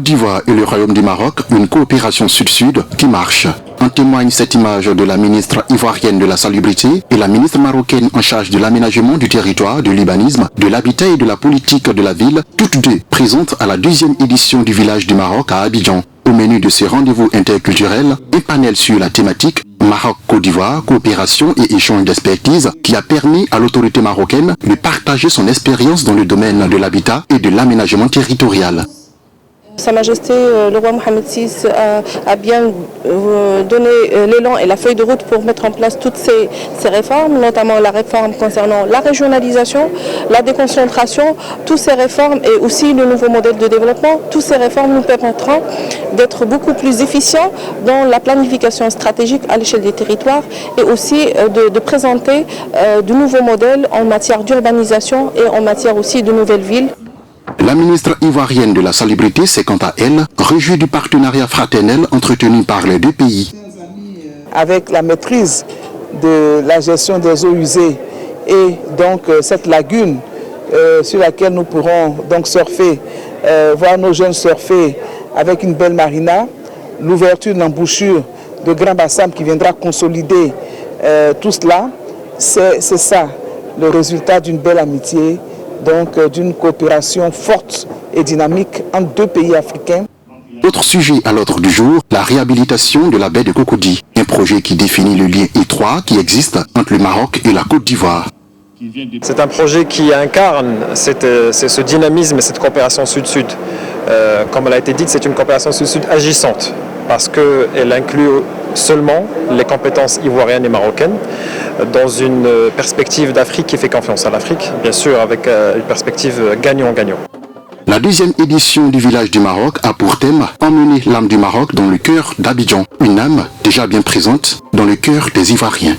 d'Ivoire et le Royaume du Maroc, une coopération sud-sud qui marche. En témoigne cette image de la ministre ivoirienne de la Salubrité et la ministre marocaine en charge de l'aménagement du territoire, du l'urbanisme, de l'habitat et de la politique de la ville, toutes deux présentes à la 2e édition du Village du Maroc à Abidjan. Au menu de ces rendez-vous interculturels, un panel sur la thématique Maroc-Côte d'Ivoire, coopération et échange d'expertise qui a permis à l'autorité marocaine de partager son expérience dans le domaine de l'habitat et de l'aménagement territorial. Sa Majesté le roi Mohamed VI a bien donné l'élan et la feuille de route pour mettre en place toutes ces réformes, notamment la réforme concernant la régionalisation, la déconcentration, toutes ces réformes et aussi le nouveau modèle de développement. Toutes ces réformes nous permettront d'être beaucoup plus efficients dans la planification stratégique à l'échelle des territoires et aussi de présenter de nouveaux modèles en matière d'urbanisation et en matière aussi de nouvelles villes. La ministre ivoirienne de la Salubrité s'est quant à elle réjouie du partenariat fraternel entretenu par les deux pays. Avec la maîtrise de la gestion des eaux usées et donc cette lagune sur laquelle nous pourrons donc surfer, voir nos jeunes surfer avec une belle marina, l'ouverture d'une embouchure de Grand Bassam qui viendra consolider tout cela, c'est ça le résultat d'une belle amitié, donc d'une coopération forte et dynamique entre deux pays africains. Autre sujet à l'ordre du jour, la réhabilitation de la baie de Cocody, un projet qui définit le lien étroit qui existe entre le Maroc et la Côte d'Ivoire. C'est un projet qui incarne ce dynamisme et cette coopération sud-sud. Comme elle a été dit, c'est une coopération sud-sud agissante parce qu'elle inclut seulement les compétences ivoiriennes et marocaines dans une perspective d'Afrique qui fait confiance à l'Afrique, bien sûr avec une perspective gagnant-gagnant. La 2e édition du Village du Maroc a pour thème emmener l'âme du Maroc dans le cœur d'Abidjan, une âme déjà bien présente dans le cœur des Ivoiriens.